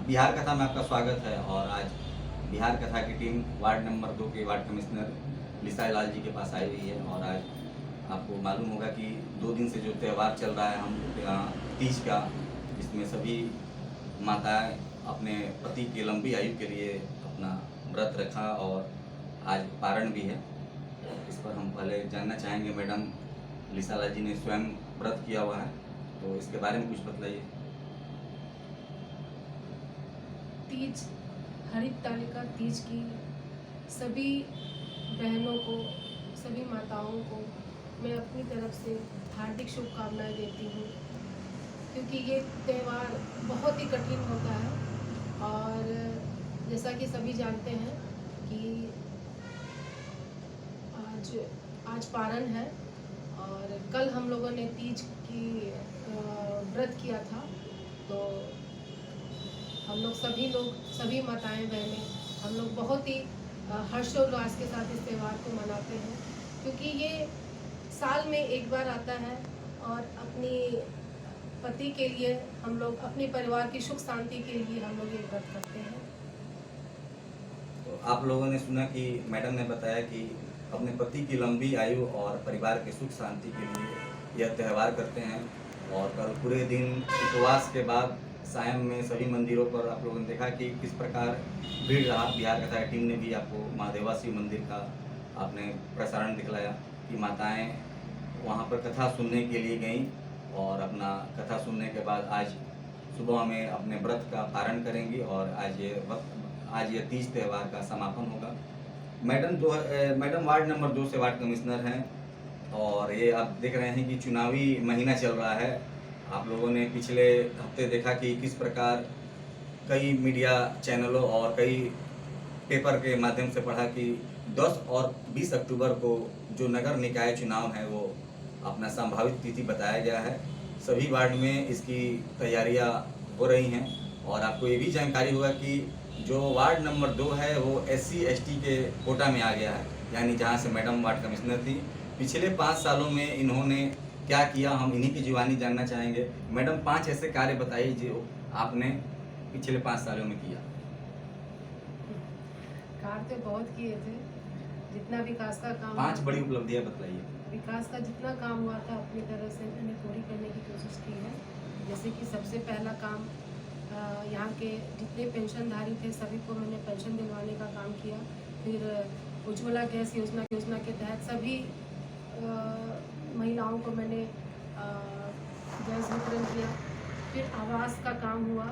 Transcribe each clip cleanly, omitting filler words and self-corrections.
बिहार कथा में आपका स्वागत है। और आज बिहार कथा की टीम वार्ड नंबर 2 के वार्ड कमिश्नर लिसा लाल जी के पास आई हुई है। और आज आपको मालूम होगा कि 2 दिन से जो त्यौहार चल रहा है हम लोग के यहाँ तीज का, इसमें सभी माताएं अपने पति की लंबी आयु के लिए अपना व्रत रखा और आज पारण भी है। इस पर हम पहले जानना चाहेंगे, मैडम लिसा लाल जी ने स्वयं व्रत किया हुआ है, तो इसके बारे में कुछ बतलाइए। तीज, हरितालिका तीज की सभी बहनों को, सभी माताओं को मैं अपनी तरफ से हार्दिक शुभकामनाएं देती हूँ, क्योंकि ये त्यौहार बहुत ही कठिन होता है। और जैसा कि सभी जानते हैं कि आज पारण है और कल हम लोगों ने तीज की व्रत किया था। तो हम लोग सभी माताएं बहनें हम लोग बहुत ही हर्षोल्लास के साथ इस त्यौहार को मनाते हैं, क्योंकि ये साल में एक बार आता है और अपनी पति के लिए हम लोग, अपने परिवार की सुख शांति के लिए हम लोग ये व्रत करते हैं। तो आप लोगों ने सुना कि मैडम ने बताया कि अपने पति की लंबी आयु और परिवार के सुख शांति के लिए यह त्यौहार करते हैं। और कल पूरे दिन उपवास के बाद सायं में सभी मंदिरों पर आप लोगों ने देखा कि किस प्रकार भीड़ रहा। बिहार कथा टीम ने भी आपको महादेवा शिव मंदिर का आपने प्रसारण दिखलाया कि माताएं वहां पर कथा सुनने के लिए गईं और अपना कथा सुनने के बाद आज सुबह में अपने व्रत का पारण करेंगी और आज ये तीज त्यौहार का समापन होगा। मैडम वार्ड नंबर 2 से वार्ड कमिश्नर हैं और ये आप देख रहे हैं कि चुनावी महीना चल रहा है। आप लोगों ने पिछले हफ्ते देखा कि किस प्रकार कई मीडिया चैनलों और कई पेपर के माध्यम से पढ़ा कि 10 और 20 अक्टूबर को जो नगर निकाय चुनाव है वो अपना संभावित तिथि बताया गया है। सभी वार्ड में इसकी तैयारियां हो रही हैं और आपको ये भी जानकारी होगा कि जो वार्ड नंबर 2 है वो SC/ST के कोटा में आ गया है, यानी जहां से मैडम वार्ड कमिश्नर थी। पिछले 5 सालों में इन्होंने क्या किया, हम इन्हीं की जुबानी जानना चाहेंगे। मैडम 5 ऐसे कार्य बताइए जो आपने पिछले 5 सालों में किया। कार्य तो बहुत किए थे, जितना विकास का काम, 5 बड़ी उपलब्धियां बतलाइए। विकास का जितना काम हुआ था अपनी तरह से मैंने पूरी करने की कोशिश की है। जैसे कि सबसे पहला काम, यहाँ के जितने पेंशनधारी थे सभी को मैंने पेंशन दिलवाने का काम किया। फिर उज्ज्वला गैस योजना के तहत सभी महिलाओं को मैंने गैस वितरण किया। फिर आवास का काम हुआ।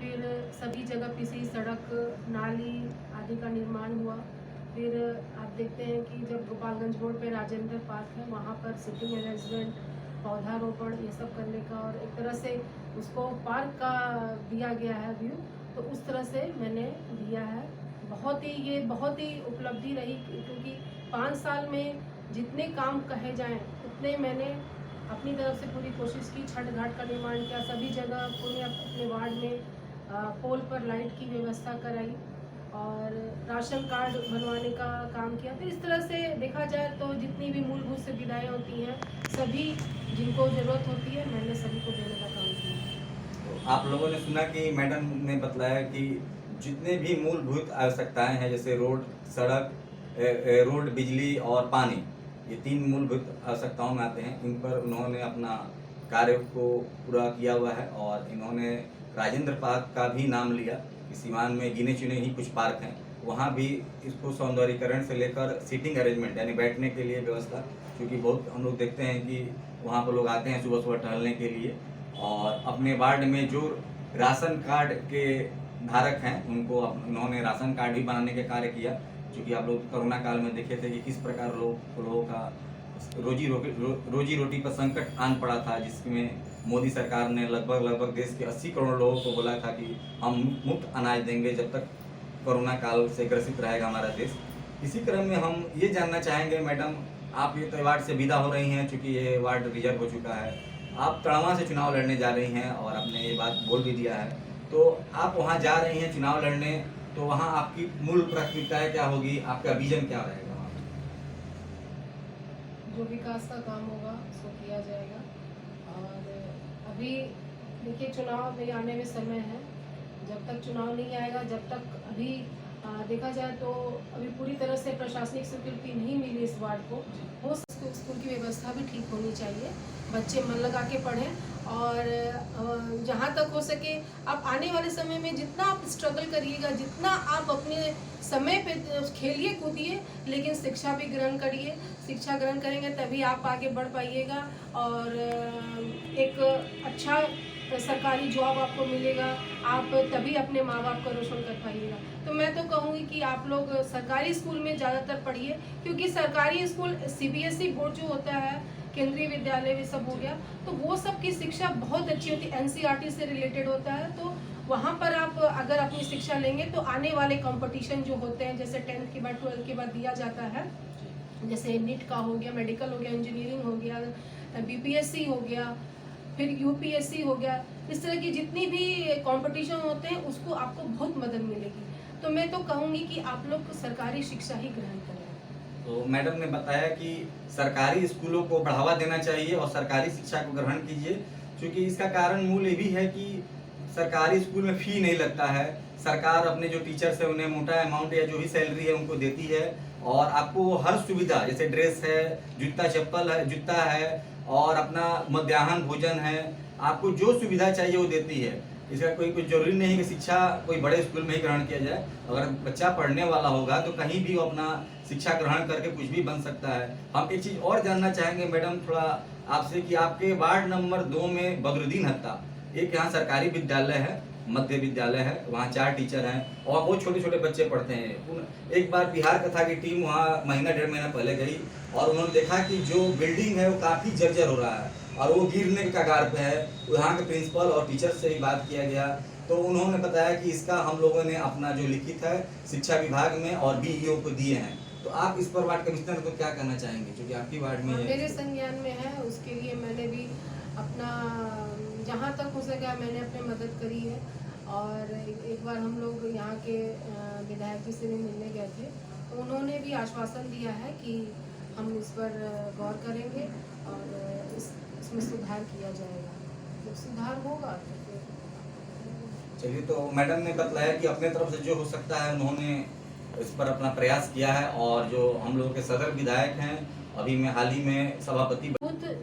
फिर सभी जगह पिसी सड़क, नाली आदि का निर्माण हुआ। फिर आप देखते हैं कि जब गोपालगंज रोड पे राजेंद्र पार्क है, वहाँ पर सिटिंग अरेंजमेंट, पौधारोपण ये सब करने का और एक तरह से उसको पार्क का दिया गया है व्यू, तो उस तरह से मैंने दिया है। ये बहुत ही उपलब्धि रही, क्योंकि 5 साल में जितने काम कहे जाएं उतने मैंने अपनी तरफ से पूरी कोशिश की। छठ घाट का निर्माण किया, सभी जगह पूरे अपने वार्ड में पोल पर लाइट की व्यवस्था कराई और राशन कार्ड बनवाने का काम किया। तो इस तरह से देखा जाए तो जितनी भी मूलभूत सुविधाएं होती हैं, सभी जिनको ज़रूरत होती है मैंने सभी को देने का काम किया। तो आप लोगों ने सुना कि मैडम ने बतलाया कि जितने भी मूलभूत आवश्यकताएं हैं, जैसे रोड, सड़क, रोड, बिजली और पानी, ये 3 मूलभूत आवश्यकताओं में आते हैं। इन पर उन्होंने अपना कार्य को पूरा किया हुआ है और इन्होंने राजेंद्र पार्क का भी नाम लिया कि सीवान में गिने चुने ही कुछ पार्क हैं, वहाँ भी इसको सौंदर्यीकरण से लेकर सीटिंग अरेंजमेंट यानी बैठने के लिए व्यवस्था, क्योंकि बहुत हम लोग देखते हैं कि वहाँ पर लोग आते हैं सुबह सुबह टहलने के लिए। और अपने वार्ड में जो राशन कार्ड के धारक हैं उनको उन्होंने राशन कार्ड भी बनाने का कार्य किया, क्योंकि आप लोग कोरोना काल में देखे थे कि किस प्रकार लोगों का रोजी रोटी पर संकट आन पड़ा था, जिसमें मोदी सरकार ने लगभग देश के 80 करोड़ लोगों को बोला था कि हम मुफ्त अनाज देंगे जब तक कोरोना काल से ग्रसित रहेगा हमारा देश। इसी क्रम में हम ये जानना चाहेंगे, मैडम आप ये त्यौहार से विदा हो रही हैं, चूँकि ये वार्ड रिजर्व हो चुका है, आप तड़वा से चुनाव लड़ने जा रही हैं और आपने ये बात बोल भी दिया है, तो आप वहाँ जा रही हैं चुनाव लड़ने, तो वहाँ आपकी मूल प्राथमिकताएं क्या होगी, आपका विजन क्या रहेगा वहाँ? जो विकास का काम होगा उसको किया जाएगा। और अभी देखिए चुनाव में आने में समय है, जब तक चुनाव नहीं आएगा, जब तक अभी देखा जाए तो अभी पूरी तरह से प्रशासनिक स्वीकृति नहीं मिली इस वार्ड को, हो स्कूल की व्यवस्था भी ठीक होनी चाहिए, बच्चे मन लगा के पढ़ें और जहाँ तक हो सके आप आने वाले समय में जितना आप स्ट्रगल करिएगा, जितना आप अपने समय पे खेलिए कूदिए, लेकिन शिक्षा भी ग्रहण करिए। शिक्षा ग्रहण करेंगे तभी आप आगे बढ़ पाइएगा और एक अच्छा सरकारी जॉब आपको मिलेगा, आप तभी अपने माँ बाप का रोशन कर पाइएगा। तो मैं तो कहूँगी कि आप लोग सरकारी स्कूल में ज़्यादातर पढ़िए, क्योंकि सरकारी स्कूल CBSE बोर्ड जो होता है, केंद्रीय विद्यालय भी सब हो गया, तो वो सब की शिक्षा बहुत अच्छी होती है, NCERT से रिलेटेड होता है। तो वहाँ पर आप अगर अपनी शिक्षा लेंगे तो आने वाले कंपटीशन जो होते हैं, जैसे 10th के बाद 12th के बाद दिया जाता है, जैसे नीट का हो गया, मेडिकल हो गया, इंजीनियरिंग हो गया, BPSC हो गया, फिर UPSC हो गया, इस तरह की जितनी भी कंपटीशन होते हैं उसको आपको बहुत मदद मिलेगी। तो मैं तो कहूँगी कि आप लोग सरकारी शिक्षा ही ग्रहण करें। तो मैडम ने बताया कि सरकारी स्कूलों को बढ़ावा देना चाहिए और सरकारी शिक्षा को ग्रहण कीजिए, क्योंकि इसका कारण मूल ये भी है कि सरकारी स्कूल में फी नहीं लगता है, सरकार अपने जो टीचर्स है उन्हें मोटा अमाउंट या जो भी सैलरी है उनको देती है और आपको हर सुविधा जैसे ड्रेस है, जूता चप्पल है, जूता है और अपना मध्याह्न भोजन है, आपको जो सुविधा चाहिए वो देती है। इसका कोई कुछ जरूरी नहीं कि शिक्षा कोई बड़े स्कूल में ही ग्रहण किया जाए, अगर बच्चा पढ़ने वाला होगा तो कहीं भी वो अपना शिक्षा ग्रहण करके कुछ भी बन सकता है। हम एक चीज़ और जानना चाहेंगे मैडम थोड़ा आपसे कि आपके वार्ड नंबर 2 में बदरुद्दीन हत्ता, एक यहाँ सरकारी विद्यालय है, मध्य विद्यालय है, वहाँ 4 टीचर हैं और बहुत छोटे छोटे बच्चे पढ़ते हैं। एक बार बिहार कथा की टीम वहाँ महीना 1.5 महीना पहले गई और उन्होंने देखा कि जो बिल्डिंग है वो काफ़ी जर्जर हो रहा है और वो गिरने के कगार पे है। वहाँ के प्रिंसिपल और टीचर से भी बात किया गया तो उन्होंने बताया कि इसका हम लोगों ने अपना जो लिखित है शिक्षा विभाग में और BEO को दिए हैं। तो आप इस पर वार्ड कमिश्नर को क्या कहना चाहेंगे, क्योंकि आपकी वार्ड में मेरे संज्ञान में है, उसके लिए मैंने भी अपना जहाँ तक हो सका मैंने अपनी मदद करी है। और एक बार हम लोग यहाँ के विधायक जी से भी मिलने गए थे, तो उन्होंने भी आश्वासन दिया है कि हम इस पर गौर करेंगे और इसमें सुधार किया जाएगा। जब सुधार होगा तो फिर चलिए। तो मैडम ने बतलाया कि अपने तरफ से जो हो सकता है उन्होंने इस पर अपना प्रयास किया है और जो हम लोग के सदर विधायक हैं अभी में हाल ही में सभापति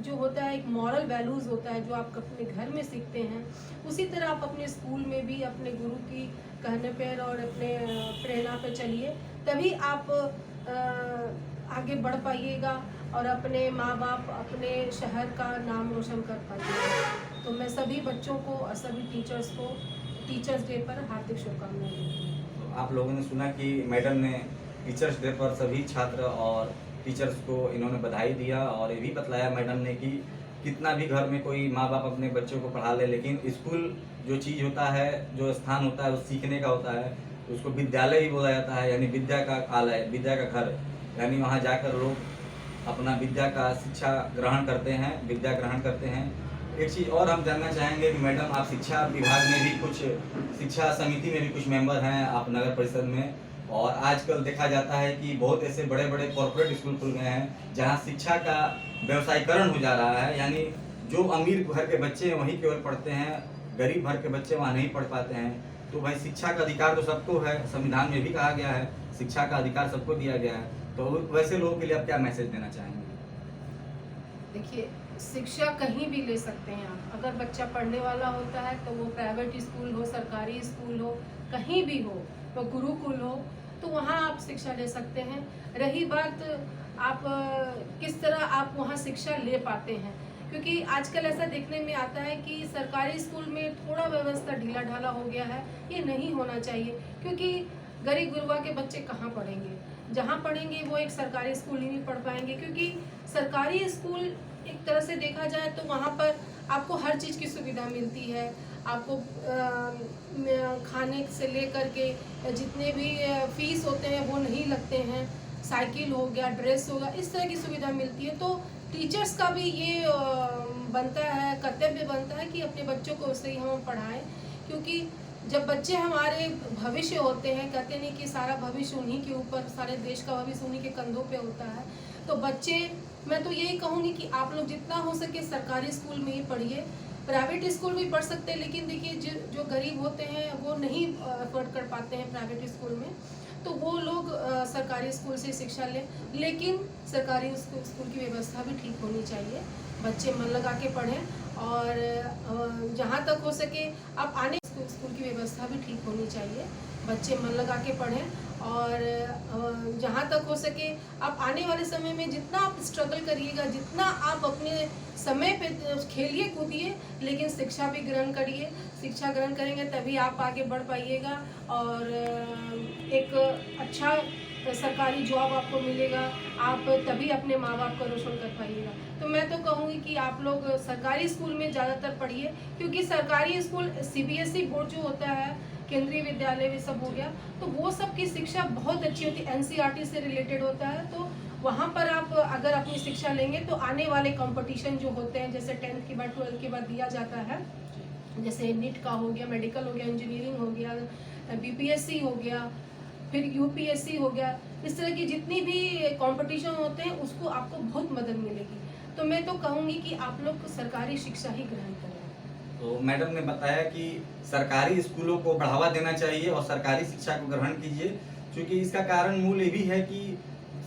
जो होता है एक मॉरल वैल्यूज होता है जो आप अपने घर में सीखते हैं, उसी तरह आप अपने स्कूल में भी अपने गुरु की कहने पर और अपने प्रेरणा पर चलिए, तभी आप आगे बढ़ पाइएगा और अपने माँ बाप अपने शहर का नाम रोशन कर पाइएगा। तो मैं सभी बच्चों को और सभी टीचर्स को टीचर्स डे पर हार्दिक शुभकामनाएं देती हूँ। आप लोगों ने सुना कि मैडम ने टीचर्स डे पर सभी छात्र और टीचर्स को इन्होंने बधाई दिया और ये भी बतलाया मैडम ने कि कितना भी घर में कोई माँ बाप अपने बच्चों को पढ़ा ले, लेकिन स्कूल जो चीज़ होता है, जो स्थान होता है वो सीखने का होता है, उसको विद्यालय ही बोला जाता है, यानी विद्या का आलय, विद्या का घर, यानी वहाँ जाकर लोग अपना विद्या का शिक्षा ग्रहण करते हैं, विद्या ग्रहण करते हैं। एक चीज़ और हम जानना चाहेंगे कि मैडम आप शिक्षा विभाग में भी कुछ शिक्षा समिति में भी कुछ मेंबर हैं आप नगर परिषद में, और आजकल देखा जाता है कि बहुत ऐसे बड़े बड़े कॉर्पोरेट स्कूल खुल गए हैं जहां शिक्षा का व्यवसायीकरण हो जा रहा है, यानी जो अमीर घर के बच्चे हैं वहीं केवल पढ़ते हैं, गरीब घर के बच्चे वहाँ नहीं पढ़ पाते हैं। तो भाई शिक्षा का अधिकार तो सबको है, संविधान में भी कहा गया है शिक्षा का अधिकार सबको दिया गया है, तो वैसे लोगों के लिए आप क्या मैसेज देना चाहेंगे? देखिए, शिक्षा कहीं भी ले सकते हैं आप, अगर बच्चा पढ़ने वाला होता है तो वो प्राइवेट स्कूल हो, सरकारी स्कूल हो, कहीं भी हो, तो गुरुकुल हो, तो वहाँ आप शिक्षा ले सकते हैं। रही बात आप किस तरह आप वहाँ शिक्षा ले पाते हैं, क्योंकि आजकल ऐसा देखने में आता है कि सरकारी स्कूल में थोड़ा व्यवस्था ढीला ढाला हो गया है, ये नहीं होना चाहिए, क्योंकि गरीब गुरबा के बच्चे कहाँ पढ़ेंगे, जहाँ पढ़ेंगे वो एक सरकारी स्कूल ही नहीं पढ़ पाएंगे, क्योंकि सरकारी स्कूल एक तरह से देखा जाए तो वहाँ पर आपको हर चीज़ की सुविधा मिलती है, आपको खाने से लेकर के जितने भी फीस होते हैं वो नहीं लगते हैं, साइकिल हो गया, ड्रेस होगा, इस तरह की सुविधा मिलती है। तो टीचर्स का भी ये बनता है, कर्तव्य बनता है कि अपने बच्चों को उससे ही हम पढ़ाएं, क्योंकि जब बच्चे हमारे भविष्य होते हैं, कहते नहीं कि सारा भविष्य उन्हीं के ऊपर, सारे देश का भविष्य उन्हीं के कंधों पे होता है। तो बच्चे, मैं तो यही कहूँगी कि आप लोग जितना हो सके सरकारी स्कूल में ही पढ़िए, प्राइवेट स्कूल भी पढ़ सकते हैं, लेकिन देखिए जो गरीब होते हैं वो नहीं अफोर्ड कर पाते हैं प्राइवेट स्कूल में, तो वो लोग सरकारी स्कूल से शिक्षा लें। लेकिन सरकारी स्कूल की व्यवस्था भी ठीक होनी चाहिए, बच्चे मन लगा के पढ़ें और जहाँ तक हो सके आप आने स्कूल की व्यवस्था भी ठीक होनी चाहिए, बच्चे मन लगा के पढ़ें और जहाँ तक हो सके आप आने वाले समय में जितना आप स्ट्रगल करिएगा, जितना आप अपने समय पे खेलिए कूदिए, लेकिन शिक्षा भी ग्रहण करिए। शिक्षा ग्रहण करेंगे तभी आप आगे बढ़ पाइएगा और एक अच्छा सरकारी जॉब आपको मिलेगा, आप तभी अपने माँ बाप का रोशन कर पाइएगा। तो मैं तो कहूँगी कि आप लोग सरकारी स्कूल में ज़्यादातर पढ़िए, क्योंकि सरकारी स्कूल CBSE बोर्ड जो होता है, केंद्रीय विद्यालय भी सब हो गया, तो वो सब की शिक्षा बहुत अच्छी होती है, NCERT से रिलेटेड होता है। तो वहाँ पर आप अगर अपनी शिक्षा लेंगे तो आने वाले कंपटीशन जो होते हैं, जैसे 10th के बाद 12th के बाद दिया जाता है, जैसे नीट का हो गया, मेडिकल हो गया, इंजीनियरिंग हो गया, BPSC हो गया, फिर UPSC हो गया, इस तरह की जितनी भी कंपटीशन होते हैं उसको आपको बहुत मदद मिलेगी। तो मैं तो कहूँगी कि आप लोग सरकारी शिक्षा ही ग्रहण करें। तो मैडम ने बताया कि सरकारी स्कूलों को बढ़ावा देना चाहिए और सरकारी शिक्षा को ग्रहण कीजिए, क्योंकि इसका कारण मूल ये भी है कि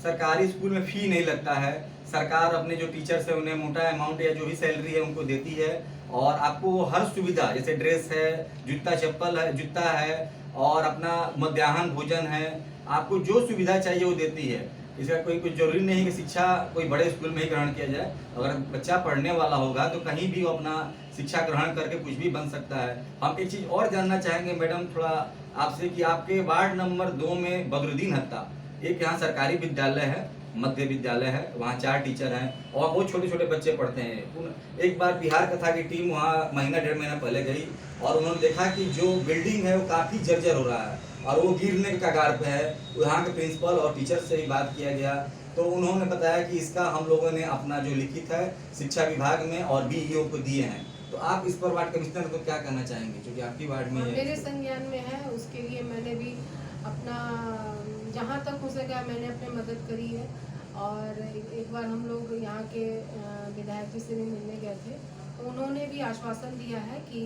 सरकारी स्कूल में फ़ी नहीं लगता है। सरकार अपने जो टीचर्स है उन्हें मोटा अमाउंट या जो भी सैलरी है उनको देती है और आपको वो हर सुविधा, जैसे ड्रेस है, जूता चप्पल है, जूता है और अपना मध्याह्न भोजन है, आपको जो सुविधा चाहिए वो देती है। इसका कोई जरूरी नहीं कि शिक्षा कोई बड़े स्कूल में ही ग्रहण किया जाए। अगर बच्चा पढ़ने वाला होगा तो कहीं भी वो अपना शिक्षा ग्रहण करके कुछ भी बन सकता है। हम एक चीज़ और जानना चाहेंगे मैडम थोड़ा आपसे कि आपके वार्ड नंबर 2 में बदरुद्दीन हत्ता, एक यहाँ सरकारी विद्यालय है, मध्य विद्यालय है, वहाँ 4 टीचर हैं और बहुत छोटे छोटे बच्चे पढ़ते हैं। एक बार बिहार कथा की टीम वहाँ महीना 1.5 महीना पहले गई और उन्होंने देखा कि जो बिल्डिंग है वो काफ़ी जर्जर हो रहा है और वो गिरने के कगार पे है। वहाँ के प्रिंसिपल और टीचर से ही बात किया गया तो उन्होंने बताया कि इसका हम लोगों ने अपना जो लिखित है शिक्षा विभाग में और BEO को दिए हैं। तो आप इस पर वार्ड कमिश्नर को क्या कहना चाहेंगे, क्योंकि आपकी वार्ड में मेरे संज्ञान में है, उसके लिए मैंने भी अपना जहाँ तक हो सका मैंने अपनी मदद करी है। और एक बार हम लोग यहाँ के विधायक जी से भी मिलने गए थे, तो उन्होंने भी आश्वासन दिया है कि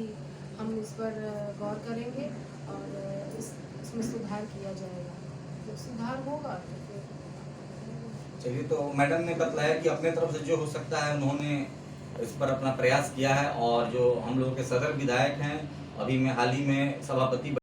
हम इस पर गौर करेंगे और इसमें सुधार किया जाएगा। जब सुधार होगा तो फिर चलिए। तो मैडम ने बतलाया कि अपने तरफ से जो हो सकता है उन्होंने इस पर अपना प्रयास किया है और जो हम लोगों के सदर विधायक हैं, अभी में हाल ही में सभापति